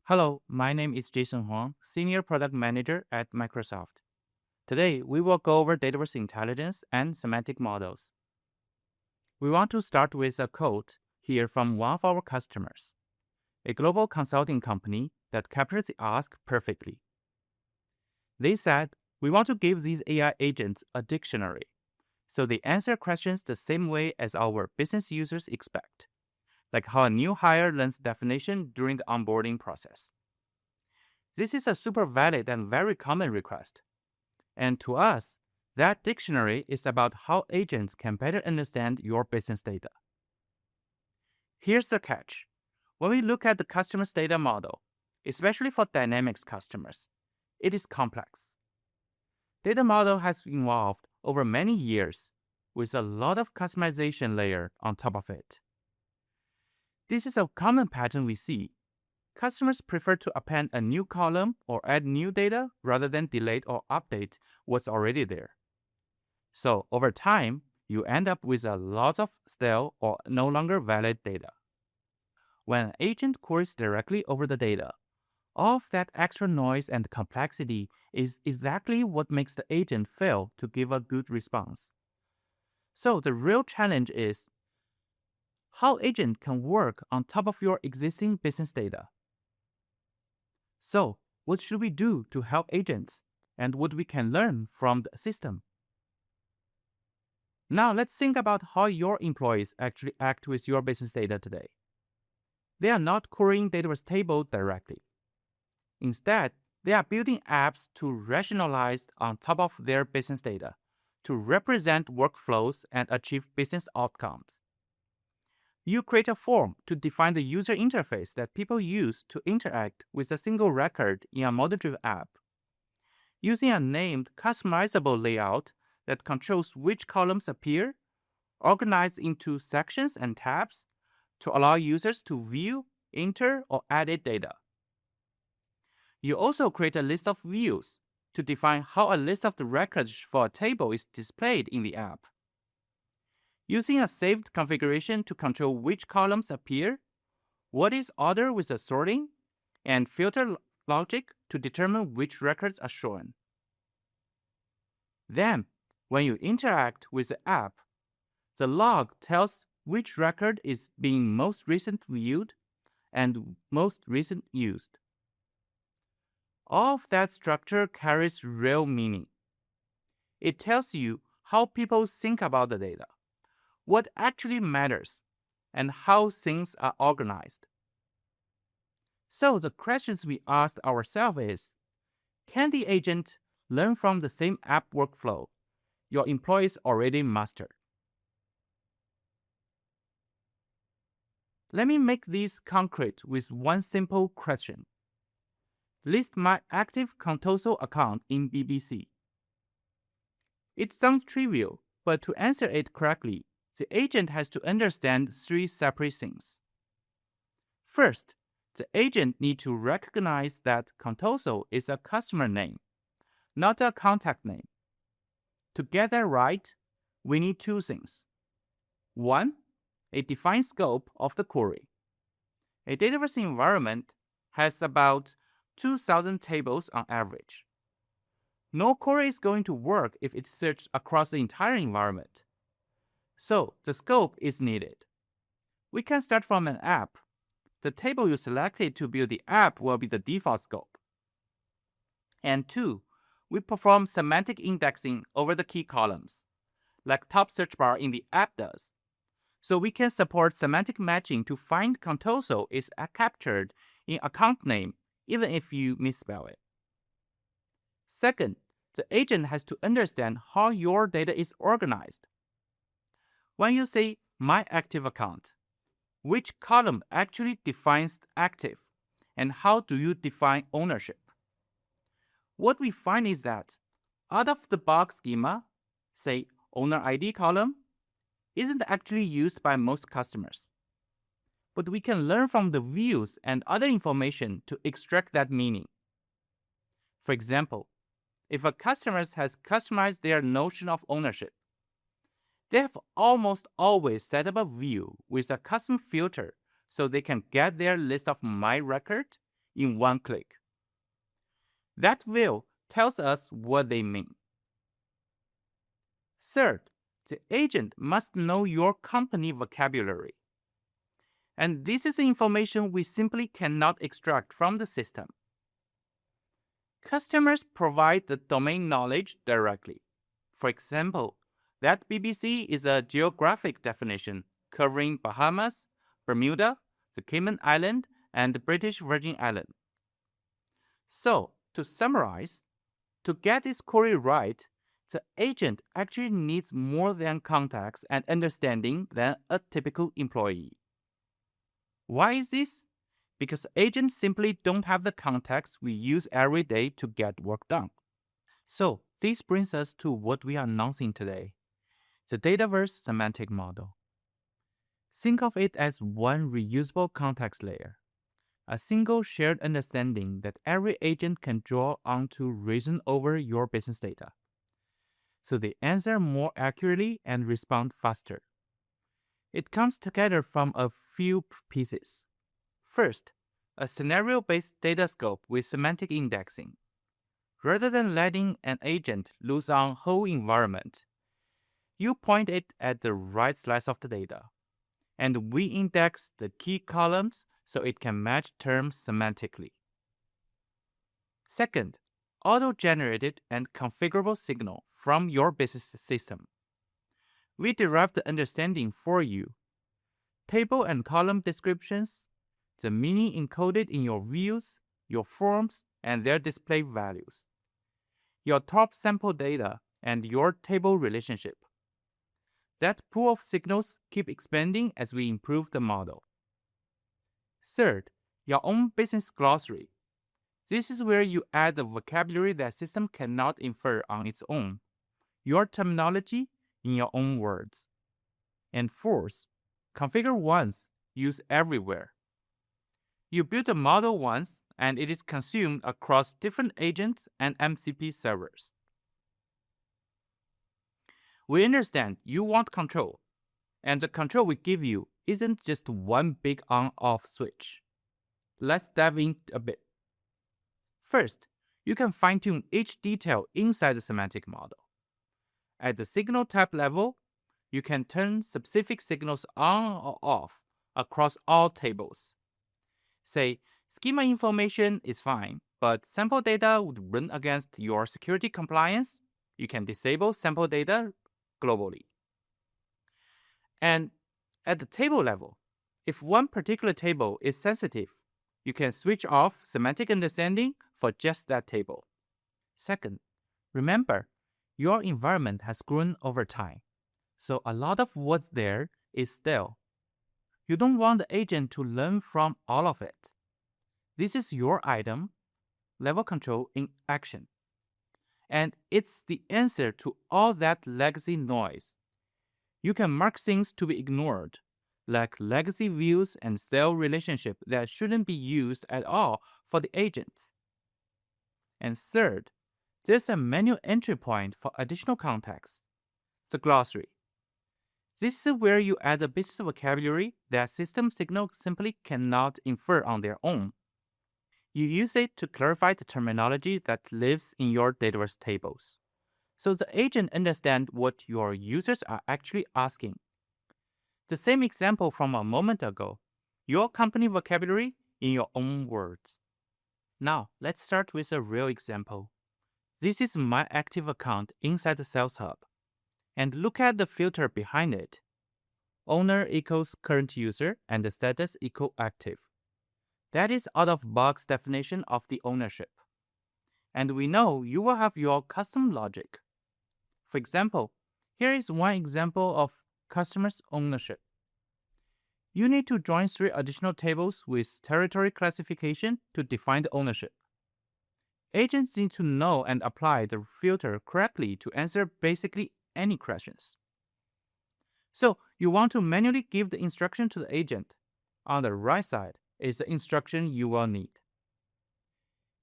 Hello, my name is Jason Huang, Senior Product Manager at Microsoft. Today, we will go over Dataverse intelligence and semantic models. We want to start with a quote here from one of our customers, a global consulting company that captures the ask perfectly. They said, "We want to give these AI agents a dictionary, so they answer questions the same way as our business users expect, like how a new hire learns definition during the onboarding process." This is a super valid and very common request. And to us, that dictionary is about how agents can better understand your business data. Here's the catch. When we look at the customer's data model, especially for Dynamics customers, it is complex. Data model has evolved over many years with a lot of customization layer on top of it. This is a common pattern we see. Customers prefer to append a new column or add new data rather than delete or update what's already there. So over time, you end up with a lot of stale or no longer valid data. When an agent queries directly over the data, all of that extra noise and complexity is exactly what makes the agent fail to give a good response. So the real challenge is how agent can work on top of your existing business data. So, what should we do to help agents and what we can learn from the system? Now, let's think about how your employees actually act with your business data today. They are not querying Dataverse table directly. Instead, they are building apps to rationalize on top of their business data, to represent workflows and achieve business outcomes. You create a form to define the user interface that people use to interact with a single record in a model-driven app. Using a named customizable layout that controls which columns appear, organized into sections and tabs to allow users to view, enter, or edit data. You also create a list of views to define how a list of the records for a table is displayed in the app. Using a saved configuration to control which columns appear, what is ordered with the sorting, and filter logic to determine which records are shown. Then, when you interact with the app, the log tells which record is being most recent viewed and most recent used. All of that structure carries real meaning. It tells you how people think about the data, what actually matters, and how things are organized. So the questions we asked ourselves is, can the agent learn from the same app workflow your employees already mastered? Let me make this concrete with one simple question. List my active Contoso account in BBC. It sounds trivial, but to answer it correctly, the agent has to understand three separate things. First, the agent needs to recognize that Contoso is a customer name, not a contact name. To get that right, we need two things. One, a defined scope of the query. A Dataverse environment has about 2,000 tables on average. No query is going to work if it's searched across the entire environment. So the scope is needed. We can start from an app. The table you selected to build the app will be the default scope. And two, we perform semantic indexing over the key columns, like top search bar in the app does. So we can support semantic matching to find Contoso is captured in account name even if you misspell it. Second, the agent has to understand how your data is organized. When you say my active account, which column actually defines active, and how do you define ownership? What we find is that out-of-the-box schema, say owner ID column, isn't actually used by most customers. But we can learn from the views and other information to extract that meaning. For example, if a customer has customized their notion of ownership, they have almost always set up a view with a custom filter so they can get their list of my record in one click. That view tells us what they mean. Third, the agent must know your company vocabulary. And this is information we simply cannot extract from the system. Customers provide the domain knowledge directly. For example, that BBC is a geographic definition covering Bahamas, Bermuda, the Cayman Islands, and the British Virgin Islands. So, to summarize, to get this query right, the agent actually needs more than context and understanding than a typical employee. Why is this? Because agents simply don't have the context we use every day to get work done. So, this brings us to what we are announcing today, the Dataverse semantic model. Think of it as one reusable context layer, a single shared understanding that every agent can draw on to reason over your business data, so they answer more accurately and respond faster. It comes together from a few pieces. First, a scenario-based data scope with semantic indexing. Rather than letting an agent loose on whole environment, you point it at the right slice of the data, and we index the key columns so it can match terms semantically. Second, auto-generated and configurable signal from your business system. We derive the understanding for you. Table and column descriptions, the meaning encoded in your views, your forms, and their display values, your top sample data, and your table relationship. That pool of signals keep expanding as we improve the model. Third, your own business glossary. This is where you add the vocabulary that system cannot infer on its own, your terminology in your own words. And fourth, configure once, use everywhere. You build a model once, and it is consumed across different agents and MCP servers. We understand you want control, and the control we give you isn't just one big on-off switch. Let's dive in a bit. First, you can fine-tune each detail inside the semantic model. At the signal type level, you can turn specific signals on or off across all tables. Say, schema information is fine, but sample data would run against your security compliance. You can disable sample data globally. And at the table level, if one particular table is sensitive, you can switch off semantic understanding for just that table. Second, remember, your environment has grown over time, so a lot of what's there is stale. You don't want the agent to learn from all of it. This is your item, level control in action. And it's the answer to all that legacy noise. You can mark things to be ignored, like legacy views and stale relationships that shouldn't be used at all for the agents. And third, there's a manual entry point for additional context, the glossary. This is where you add a business vocabulary that system signals simply cannot infer on their own. You use it to clarify the terminology that lives in your Dataverse tables, so the agent understands what your users are actually asking. The same example from a moment ago, your company vocabulary in your own words. Now, let's start with a real example. This is my active account inside the Sales Hub. And look at the filter behind it. Owner equals current user and the status equal active. That is out-of-box definition of the ownership. And we know you will have your custom logic. For example, here is one example of customer's ownership. You need to join 3 additional tables with territory classification to define the ownership. Agents need to know and apply the filter correctly to answer basically any questions. So you want to manually give the instruction to the agent. On the right side is the instruction you will need.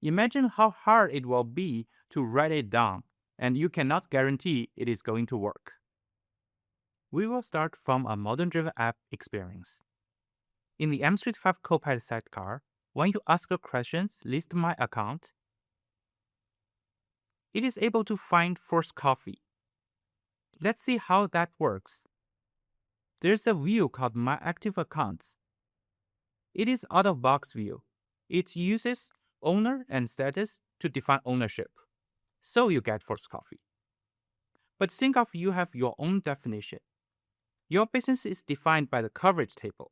Imagine how hard it will be to write it down, and you cannot guarantee it is going to work. We will start from a modern-driven app experience. In the M Street 5 Copilot sidecar, when you ask a question, list my account, it is able to find first coffee. Let's see how that works. There's a view called My Active Accounts. It is out-of-box view. It uses owner and status to define ownership. So you get first coffee. But think of you have your own definition. Your business is defined by the coverage table.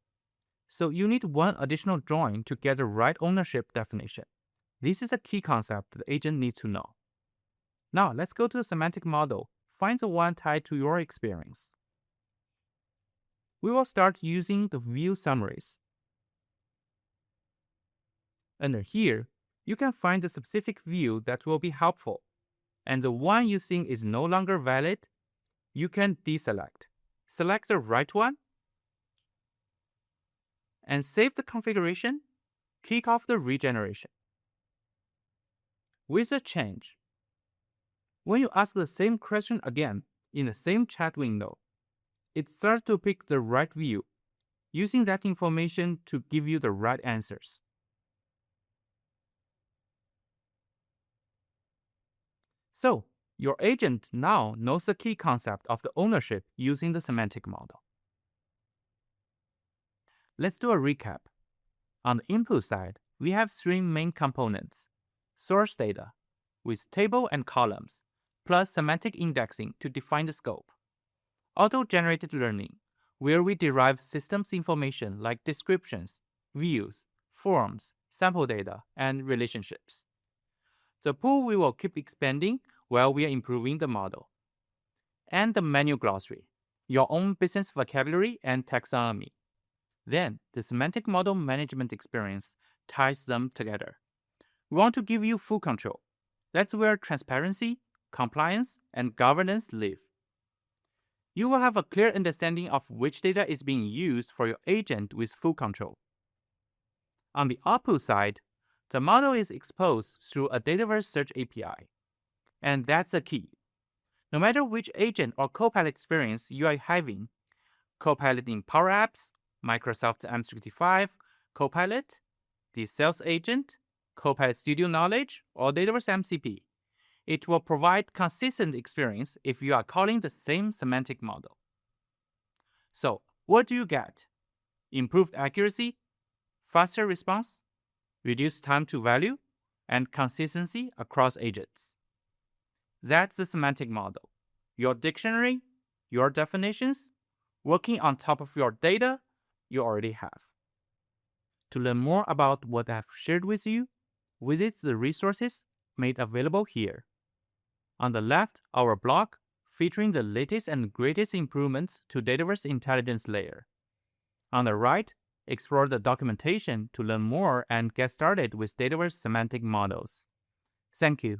So you need one additional drawing to get the right ownership definition. This is a key concept the agent needs to know. Now let's go to the semantic model. Find the one tied to your experience. We will start using the view summaries. Under here, you can find the specific view that will be helpful. And the one you think is no longer valid, you can deselect. Select the right one, and save the configuration, kick off the regeneration. With a change, when you ask the same question again in the same chat window, it starts to pick the right view, using that information to give you the right answers. So, your agent now knows the key concept of the ownership using the semantic model. Let's do a recap. On the input side, we have three main components: source data, with table and columns, plus semantic indexing to define the scope; auto-generated learning, where we derive systems information like descriptions, views, forms, sample data, and relationships. The pool we will keep expanding while we are improving the model. And the manual glossary, your own business vocabulary and taxonomy. Then, the semantic model management experience ties them together. We want to give you full control. That's where transparency, compliance, and governance live. You will have a clear understanding of which data is being used for your agent with full control. On the output side, the model is exposed through a Dataverse search API. And that's the key. No matter which agent or Copilot experience you are having, Copilot in Power Apps, Microsoft M365, Copilot, the Sales Agent, Copilot Studio Knowledge, or Dataverse MCP, it will provide consistent experience if you are calling the same semantic model. So, what do you get? Improved accuracy, faster response, reduced time to value, and consistency across agents. That's the semantic model. Your dictionary, your definitions, working on top of your data you already have. To learn more about what I've shared with you, visit the resources made available here. On the left, our blog featuring the latest and greatest improvements to Dataverse intelligence layer. On the right, explore the documentation to learn more and get started with Dataverse semantic models. Thank you.